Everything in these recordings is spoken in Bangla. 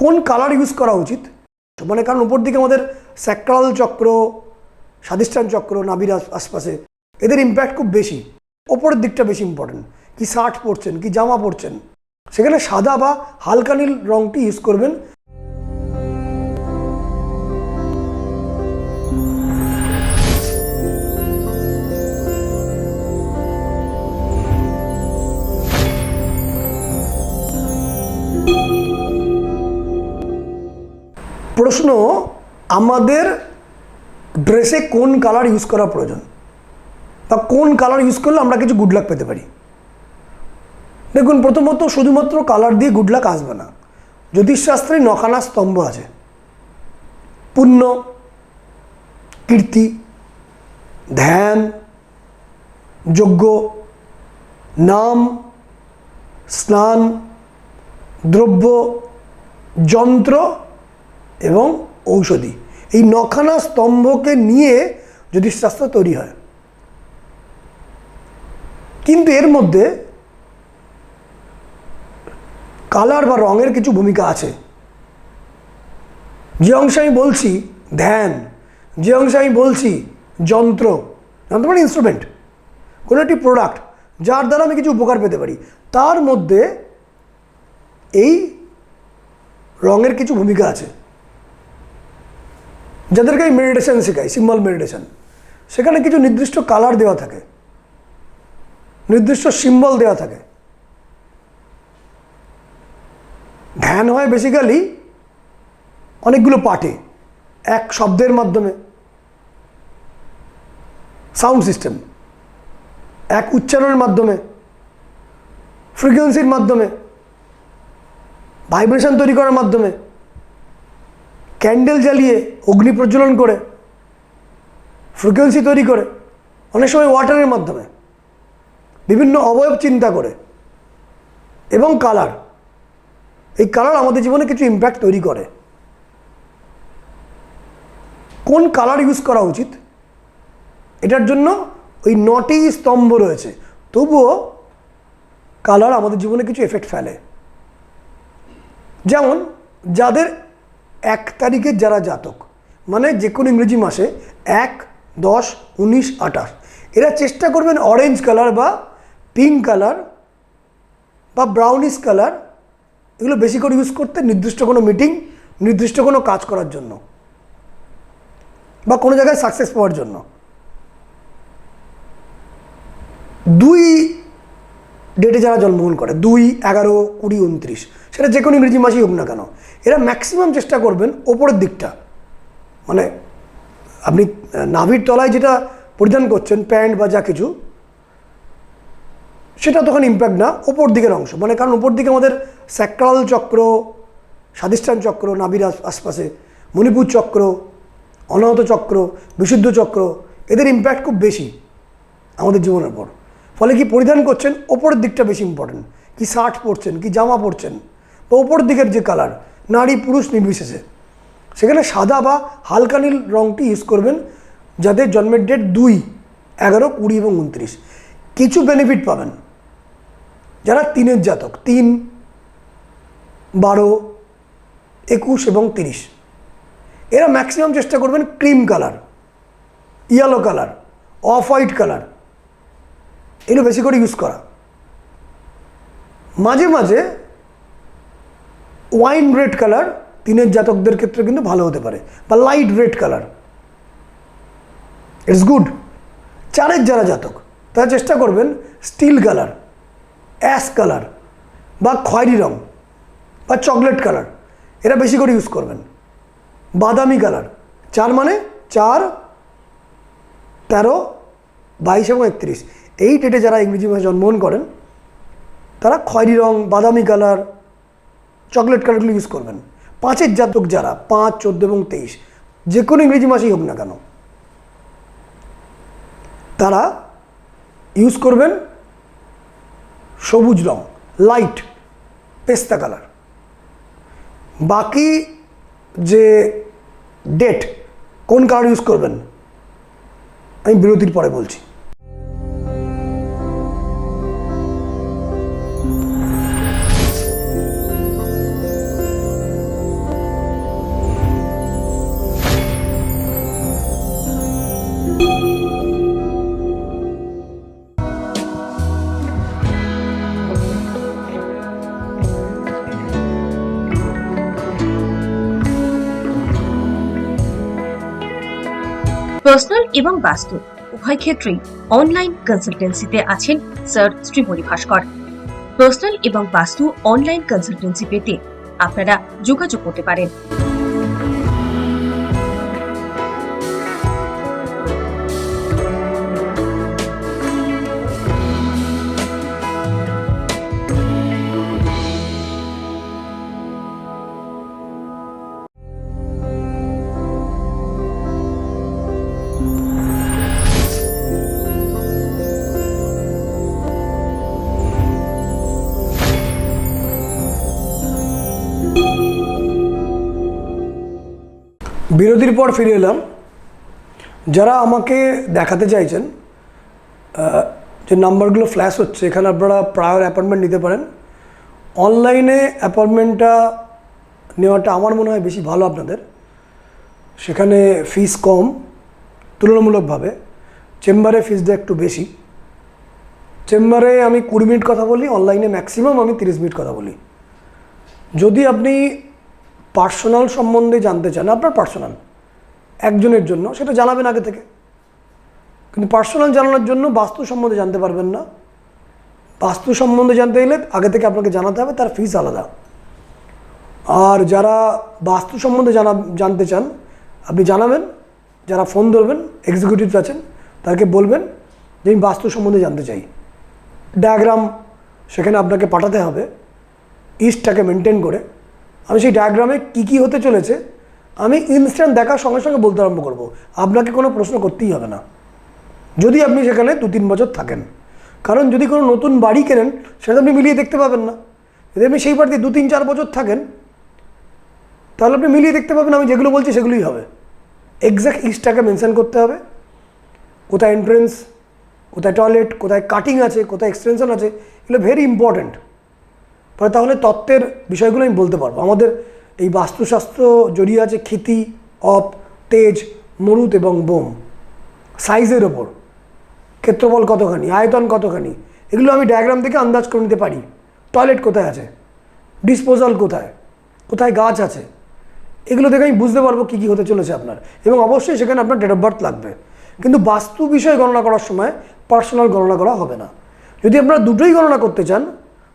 কোন কালার ইউজ করা উচিত, মানে কারণ উপর দিকে আমাদের স্যাক্রাল চক্র, স্বাধিষ্ঠান চক্র, নাভির আশপাশে এদের ইম্প্যাক্ট খুব বেশি। ওপরের দিকটা বেশি ইম্পর্টেন্ট। কি শার্ট পরছেন, কি জামা পরছেন, সেখানে সাদা বা হালকা নীল রঙটি ইউজ করবেন। প্রশ্ন, আমাদের ড্রেসে কোন কালার ইউজ করা প্রয়োজন বা কোন কালার ইউজ করলে আমরা কিছু গুড লাক পেতে পারি। দেখুন, প্রথমত শুধুমাত্র কালার দিয়ে গুড লাক আসবে না। জ্যোতিষশাস্ত্রে নখানা স্তম্ভ আছে: পুণ্য, কীর্তি, ধ্যান, যজ্ঞ, নাম, স্নান, দ্রব্য, যন্ত্র এবং ঔষধি। এই নখানা স্তম্ভকে নিয়ে জ্যোতিষশাস্ত্র তৈরি হয়। কিন্তু এর মধ্যে কালার বা রঙের কিছু ভূমিকা আছে। যে অংশে আমি বলছি ধ্যান, যে অংশে আমি বলছি যন্ত্র, যন্ত্র মানে ইনস্ট্রুমেন্ট, কোনো একটি প্রোডাক্ট যার দ্বারা আমি কিছু উপকার পেতে পারি, তার মধ্যে এই রঙের কিছু ভূমিকা আছে। যাদেরকে আমি মেডিটেশন শেখাই, সিম্বল মেডিটেশন, সেখানে কিছু নির্দিষ্ট কালার দেওয়া থাকে, নির্দিষ্ট সিম্বল দেওয়া থাকে। ধ্যান হয় বেসিক্যালি অনেকগুলো পার্টে, এক শব্দের মাধ্যমে, সাউন্ড সিস্টেম, এক উচ্চারণের মাধ্যমে, ফ্রিকোয়েন্সির মাধ্যমে, ভাইব্রেশন তৈরি করার মাধ্যমে, ক্যান্ডেল জ্বালিয়ে অগ্নি প্রজ্বলন করে ফ্রিকোয়েন্সি তৈরি করে, অনেক সময় ওয়াটারের মাধ্যমে, বিভিন্ন অবয়ব চিন্তা করে, এবং কালার। এই কালার আমাদের জীবনে কিছু ইম্প্যাক্ট তৈরি করে। কোন কালার ইউজ করা উচিত, এটার জন্য ওই 9টি স্তম্ভ রয়েছে, তবুও কালার আমাদের জীবনে কিছু এফেক্ট ফেলে। যেমন যাদের 1 তারিখের যারা জাতক, মানে যে কোনো ইংরেজি মাসে 1, 10, 19, 28, এরা চেষ্টা করবেন অরেঞ্জ কালার বা পিঙ্ক কালার বা ব্রাউনিশ কালার এগুলো বেশি করে ইউজ করতে, নির্দিষ্ট কোনো মিটিং, নির্দিষ্ট কোনো কাজ করার জন্য বা কোনো জায়গায় সাকসেস পাওয়ার জন্য। 2 ডেটে যারা জন্মগ্রহণ করে, 2, 11, 20, 29, সেটা যে কোনো ইংরেজি মাসেই হোক না কেন, এরা ম্যাক্সিমাম চেষ্টা করবেন ওপরের দিকটা, মানে আপনি নাভির তলায় যেটা পরিধান করছেন, প্যান্ট বা যা কিছু, সেটা তখন ইম্প্যাক্ট না, ওপর দিকের অংশ, মানে কারণ উপর দিকে আমাদের স্যাক্রাল চক্র, স্বাধিষ্ঠান চক্র, নাভির আশপাশে মণিপুর চক্র, অনাহত চক্র, বিশুদ্ধ চক্র, এদের ইম্প্যাক্ট খুব বেশি আমাদের জীবনের পর। ফলে কি পরিধান করছেন, ওপরের দিকটা বেশি ইম্পর্টেন্ট। কি শার্ট পরছেন, কি জামা পরছেন, বা ওপরের দিকের যে কালার, নারী পুরুষ নির্বিশেষে, সেখানে সাদা বা হালকা নীল রঙটি ইউজ করবেন। যাদের জন্মের ডেট 2, 11, 20 এবং 29, কিছু বেনিফিট পাবেন। যারা 3-এর জাতক, 3, 12, 21 এবং 30, এরা ম্যাক্সিমাম চেষ্টা করবেন cream colour, yellow colour, off white colour, এগুলো বেশি করে ইউজ করা। মাঝে মাঝে ওয়াইন রেড কালার 3-এর জাতকদের ক্ষেত্রে কিন্তু ভালো হতে পারে, বা light red colour, it's good. 4-এর যারা জাতক, তারা চেষ্টা করবেন স্টিল কালার, অ্যাশ কালার বা খয়েরি রং বা চকলেট কালার, এরা বেশি করে ইউজ করবেন। বাদামি কালার, 4 মানে 4, 13, 22 এবং 31, এই ডেটে যারা ইংরেজি মাসে জন্মগ্রহণ করেন, তারা খয়েরি রং, বাদামি কালার, চকলেট কালারগুলো ইউজ করবেন। 5-এর জাতক যারা, 5, 14 এবং 23, যে কোনো ইংরেজি মাসেই হোক না কেন, তারা ইউজ করবেন সবুজ রং, লাইট পেস্তা কালার। বাকি যে ডেট কোন কালার ইউজ করবেন আমি বিরতির পরে বলছি। পার্সোনাল এবং বাস্তু উভয় ক্ষেত্রেই অনলাইন কনসালটেন্সিতে আছেন স্যার শ্রীমণি ভাস্কর। পার্সোনাল এবং বাস্তু অনলাইন কনসালটেন্সি পেতে আপনারা যোগাযোগ করতে পারেন। বিরতির পর ফিরে এলাম। যারা আমাকে দেখাতে চাইছেন, যে নাম্বারগুলো ফ্ল্যাশ হচ্ছে, এখানে আপনারা প্রায়র অ্যাপয়েন্টমেন্ট নিতে পারেন। অনলাইনে অ্যাপয়েন্টমেন্টটা নেওয়াটা আমার মনে হয় বেশি ভালো আপনাদের। সেখানে ফিস কম তুলনামূলকভাবে, চেম্বারে ফিসটা একটু বেশি। চেম্বারে আমি 20 মিনিট কথা বলি, অনলাইনে ম্যাক্সিমাম আমি 30 মিনিট কথা বলি। যদি আপনি পার্সোনাল সম্বন্ধে জানতে চান, আপনার পার্সোনাল একজনের জন্য, সেটা জানাবেন আগে থেকে। কিন্তু পার্সোনাল জানানোর জন্য বাস্তু সম্বন্ধে জানতে পারবেন না। বাস্তু সম্বন্ধে জানতে গেলে আগে থেকে আপনাকে জানাতে হবে, তার ফিস আলাদা। আর যারা বাস্তু সম্বন্ধে জানতে চান, আপনি জানাবেন, যারা ফোন ধরবেন এক্সিকিউটিভ আছেন, তাদেরকে বলবেন যে আমি বাস্তু সম্বন্ধে জানতে চাই। ডায়াগ্রাম সেখানে আপনাকে পাঠাতে হবে, ইস্টটাকে মেনটেন করে। আমি সেই ডায়াগ্রামে কী কী হতে চলেছে আমি ইনস্ট্যান্ট দেখার সঙ্গে সঙ্গে বলতে আরম্ভ করব। আপনাকে কোনো প্রশ্ন করতেই হবে না, যদি আপনি সেখানে 2-3 বছর থাকেন। কারণ যদি কোনো নতুন বাড়ি কেনেন, সেটা আপনি মিলিয়ে দেখতে পাবেন না। যদি আপনি সেই বাড়িতে 2-3-4 বছর থাকেন, তাহলে আপনি মিলিয়ে দেখতে পাবেন আমি যেগুলো বলছি সেগুলোই হবে। এক্স্যাক্ট ইস্টটাকে মেনশন করতে হবে, কোথায় এন্ট্রেন্স, কোথায় টয়লেট, কোথায় কাটিং আছে, কোথায় এক্সটেনশন আছে, এগুলো ভেরি ইম্পর্ট্যান্ট। ফলে তাহলে তত্ত্বের বিষয়গুলো আমি বলতে পারবো। আমাদের এই বাস্তুশাস্ত্র জড়িয়ে আছে ক্ষিতি, অপ, তেজ, মরুত এবং বোম। সাইজের ওপর, ক্ষেত্রফল কতখানি, আয়তন কতখানি, এগুলো আমি ডায়াগ্রাম থেকে আন্দাজ করে নিতে পারি। টয়লেট কোথায় আছে, ডিসপোজাল কোথায়, কোথায় গাছ আছে, এগুলো দেখে আমি বুঝতে পারবো কী কী হতে চলেছে আপনার। এবং অবশ্যই সেখানে আপনার ডেট অফ বার্থ লাগবে। কিন্তু বাস্তু বিষয় গণনা করার সময় পার্সোনাল গণনা করা হবে না। যদি আপনারা দুটোই গণনা করতে চান,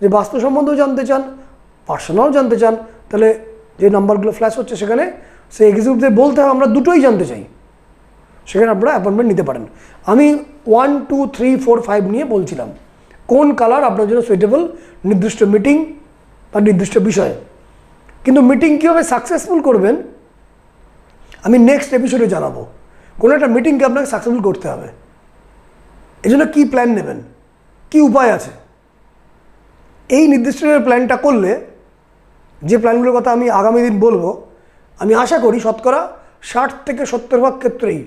যে বাস্তু সম্বন্ধেও জানতে চান, পার্সোনাল জানতে চান, তাহলে যে নাম্বারগুলো ফ্ল্যাশ হচ্ছে সেখানে সেই এক্সিকিউটিভদের বলতে হবে আমরা দুটোই জানতে চাই। সেখানে আপনারা অ্যাপয়েন্টমেন্ট নিতে পারেন। আমি 1, 2, 3, 4, 5 নিয়ে বলছিলাম কোন কালার আপনার জন্য সুইটেবল নির্দিষ্ট মিটিং বা নির্দিষ্ট বিষয়ে। কিন্তু মিটিং কীভাবে সাকসেসফুল করবেন আমি নেক্সট এপিসোডে জানাবো। কোনো একটা মিটিংকে আপনাকে সাকসেসফুল করতে হবে, এই জন্য কী প্ল্যান নেবেন, কী উপায় আছে। এই নির্দিষ্ট প্ল্যানটা করলে, যে প্ল্যানগুলোর কথা আমি আগামী দিন বলবো, আমি আশা করি শতকরা 60 থেকে 70% ক্ষেত্রেই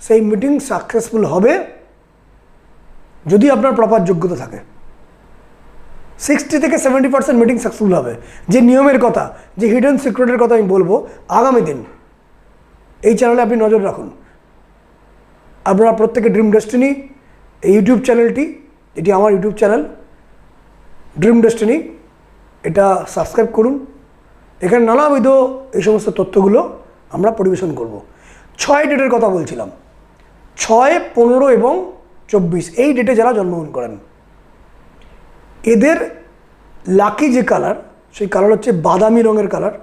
সেই মিটিং সাকসেসফুল হবে, যদি আপনার প্রপার যোগ্যতা থাকে। 60 থেকে 70% মিটিং সাকসেসফুল হবে। যে নিয়মের কথা, যে হিডেন সিক্রেটের কথা আমি বলবো আগামী দিন, এই চ্যানেলে আপনি নজর রাখুন। আপনারা প্রত্যেকে ড্রিম ডেস্টিনি এই ইউটিউব চ্যানেলটি, এটি আমার ইউটিউব চ্যানেল ড্রিম ডেস্টিনি, এটা সাবস্ক্রাইব করুন। এখানে নানাবিধ এই সমস্ত তথ্যগুলো আমরা পরিবেশন করব। 6 ডেটের কথা বলছিলাম, 6, 15 এবং 24 এই ডেটে যারা জন্মগ্রহণ করেন, এদের লাকি যে কালার, সেই কালার হচ্ছে বাদামি রঙের কালার।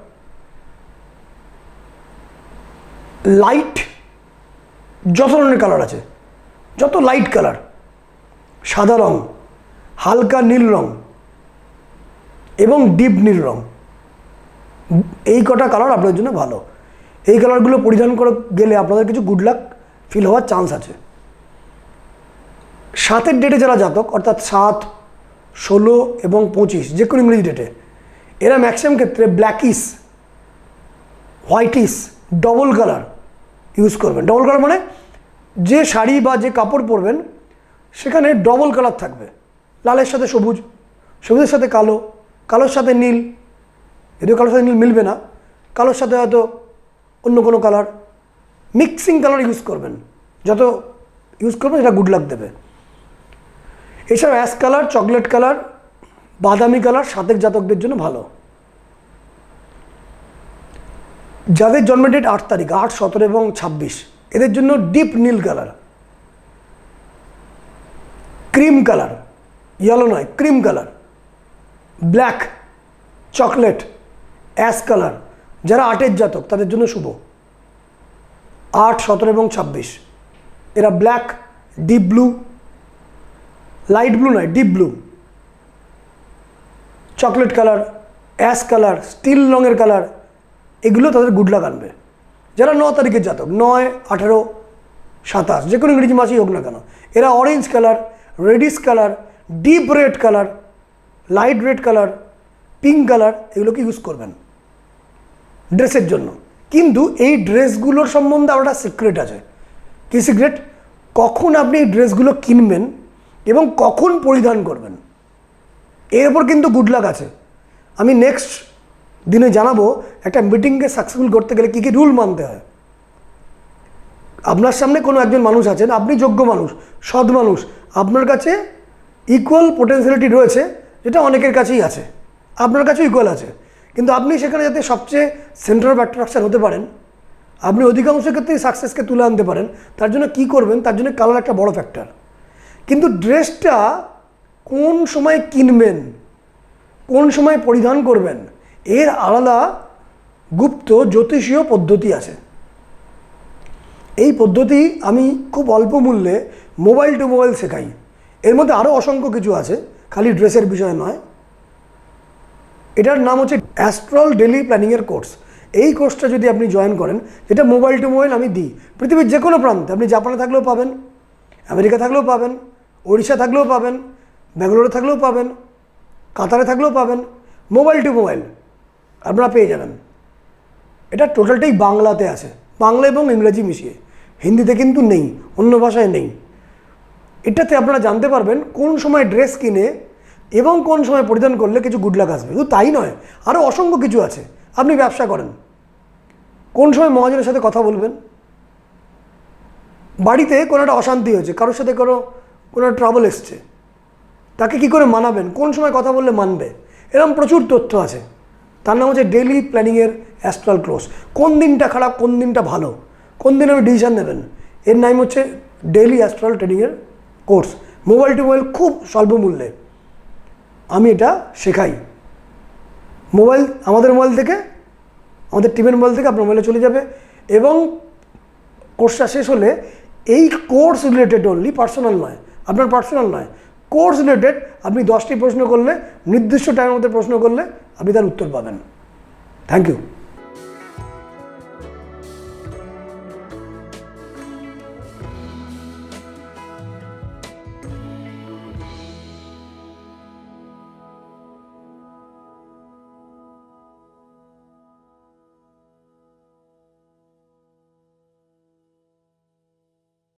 লাইট যত ধরনের কালার আছে, যত লাইট কালার, সাদা রং, হালকা নীল রং এবং ডিপ নীল রং, এই কটা কালার আপনার জন্য ভালো। এই কালারগুলো পরিধান করে গেলে আপনাদের কিছু গুড লাক ফিল হওয়ার চান্স আছে। 7-এর ডেটে যারা জাতক, অর্থাৎ 7, 16 এবং 25, যে কোনো ইংরেজি ডেটে, এরা ম্যাক্সিমাম ক্ষেত্রে blackish, whitish, double colour use করবেন। ডবল কালার মানে যে শাড়ি বা যে কাপড় পরবেন সেখানে ডবল কালার থাকবে। লালের সাথে সবুজ, সবুজের সাথে কালো, কালোর সাথে নীল, যদিও কালোর সাথে নীল মিলবে না, কালোর সাথে হয়তো অন্য কোনো কালার, মিক্সিং কালার ইউজ করবেন। যত ইউজ করবেন এটা গুড লাক দেবে। এছাড়াও অ্যাশ কালার, চকলেট কালার, বাদামি কালার 7-এর জাতকদের জন্য ভালো। যাদের জন্মের ডেট 8 তারিখ, 8, 17 এবং 26, এদের জন্য ডিপ নীল কালার, ক্রিম কালার, ইয়েলো নয় cream colour, black, chocolate, ash colour, যারা 8-এর জাতক তাদের জন্য শুভ। 8, 17 এবং 26 এরা black, deep blue, light blue নয় deep blue, chocolate colour, ash colour, steel রঙের কালার, এগুলো তাদের গুড লাক আনবে। যারা 9 তারিখের জাতক, 9, 18, 27 যে কোনো ইংরেজি মাসেই হোক না কেন, এরা orange colour, radish colour, deep red colour, light red colour, pink colour এগুলোকে ইউজ করবেন ড্রেসের জন্য। কিন্তু এই ড্রেসগুলোর সম্বন্ধে আবার একটা সিক্রেট আছে। কী সিক্রেট? কখন আপনি এই ড্রেসগুলো কিনবেন এবং কখন পরিধান করবেন, এর ওপর কিন্তু গুড লাক আছে। আমি নেক্সট দিনে জানাবো একটা মিটিংকে সাকসেসফুল করতে গেলে কী কী রুল মানতে হয়। আপনার সামনে কোনো একজন মানুষ আছেন, আপনি যোগ্য মানুষ, সৎ মানুষ, আপনার কাছে ইকুয়াল পোটেন্সিয়ালিটি রয়েছে, যেটা অনেকের কাছেই আছে, আপনার কাছেও ইকুয়াল আছে, কিন্তু আপনি সেখানে যাতে সবচেয়ে সেন্টার অফ অ্যাট্রাকশন হতে পারেন, আপনি অধিকাংশ ক্ষেত্রেই সাকসেসকে তুলে আনতে পারেন, তার জন্য কী করবেন? তার জন্য কালার একটা বড় ফ্যাক্টর। কিন্তু ড্রেসটা কোন সময় কিনবেন, কোন সময় পরিধান করবেন, এর আলাদা গুপ্ত জ্যোতিষীয় পদ্ধতি আছে। এই পদ্ধতি আমি খুব অল্প মূল্যে মোবাইল টু মোবাইল শেখাই। এর মধ্যে আরও অসংখ্য কিছু আছে, খালি ড্রেসের বিষয় নয়। এটার নাম হচ্ছে অ্যাস্ট্রাল ডেলি প্ল্যানিংয়ের কোর্স। এই কোর্সটা যদি আপনি জয়েন করেন, যেটা মোবাইল টু মোবাইল আমি দিই পৃথিবীর যে কোনো প্রান্তে, আপনি জাপানে থাকলেও পাবেন, আমেরিকা থাকলেও পাবেন, ওড়িশা থাকলেও পাবেন, ব্যাঙ্গালোরে থাকলেও পাবেন, কাতারে থাকলেও পাবেন, মোবাইল টু মোবাইল আপনারা পেয়ে যাবেন। এটা টোটালটাই বাংলাতে আছে, বাংলা এবং ইংরেজি মিশিয়ে, হিন্দিতে কিন্তু নেই, অন্য ভাষায় নেই। এটাতে আপনারা জানতে পারবেন কোন সময় ড্রেস কিনে এবং কোন সময় পরিধান করলে কিছু গুড লাক আসবে। শুধু তাই নয়, আরও অসংখ্য কিছু আছে। আপনি ব্যবসা করেন, কোন সময় মহাজনের সাথে কথা বলবেন, বাড়িতে কোনো একটা অশান্তি হয়েছে, কারোর সাথে কোনো ট্রাবল এসছে, তাকে কি করে মানাবেন, কোন সময় কথা বললে মানবে, এরকম প্রচুর তথ্য আছে। তার নাম হচ্ছে ডেইলি প্ল্যানিংয়ের অ্যাস্ট্রাল কোর্স। কোন দিনটা খারাপ, কোন দিনটা ভালো, কোন দিন আপনি ডিসিশন নেবেন, এর নাম হচ্ছে ডেইলি অ্যাস্ট্রাল ট্রেনিংয়ের কোর্স। মোবাইল টু মোবাইল খুব স্বল্প মূল্যে আমি এটা শেখাই। আমাদের মোবাইল থেকে, আমাদের টিমের মোবাইল থেকে আপনার মোবাইলে চলে যাবে, এবং কোর্সটা শেষ হলে এই কোর্স রিলেটেড অনলি, পার্সোনাল নয়, আপনার পার্সোনাল নয়, কোর্স রিলেটেড আপনি 10টি প্রশ্ন করলে, নির্দিষ্ট টাইমের মধ্যে প্রশ্ন করলে আপনি তার উত্তর পাবেন। Thank you.